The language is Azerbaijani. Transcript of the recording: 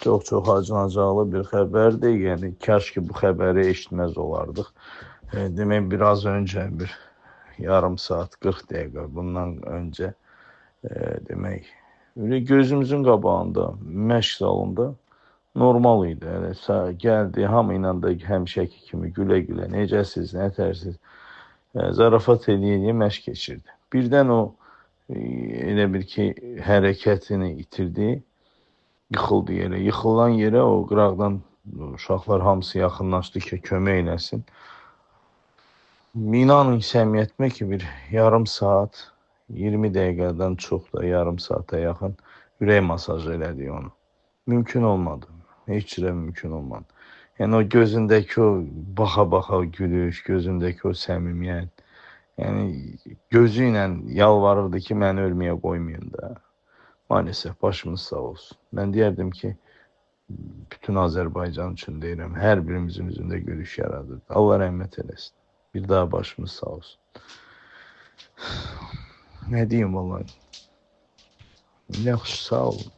Çox acınacaqlı bir xəbərdir. Yəni, kaş ki, bu xəbəri eşitməz olardıq. Demək, biraz öncə bir yarım saat, 40 dəqiqə bundan öncə demək, gözümüzün qabağında, məşq zalında normal idi. Yəni, gəldi, hamı ilə də həmişəki kimi gülə-gülə, necəsiz, nətərsiz, zarafat eləyə məşq keçirdi. Birdən o, elə bir ki, hərəkətini itirdi. Yıxıldı yerə. Yıxılan yerə o qıraqdan uşaqlar hamısı yaxınlaşdı ki, kömək eləsin. İnanın səmiyyətimə ki, bir yarım saat, 20 dəqiqədən çox da yarım saata yaxın ürək masajı elədik onu. Mümkün olmadı. Heç cürə mümkün olmadı. Yəni o gözündəki o baxa-baxa gülüş, gözündəki o səmimiyyət, yəni gözü ilə yalvarırdı ki, məni ölməyə qoymayın da. Maalesef başımız sağ olsun. Ben deyərdim ki, bütün Azərbaycan üçün deyirəm, hər birimizin üzündə gülüş yaradır. Allah rəhmət eləsin. Bir daha başımız sağ olsun. Ne diyeyim vallahi. Yaxşı, sağ olun.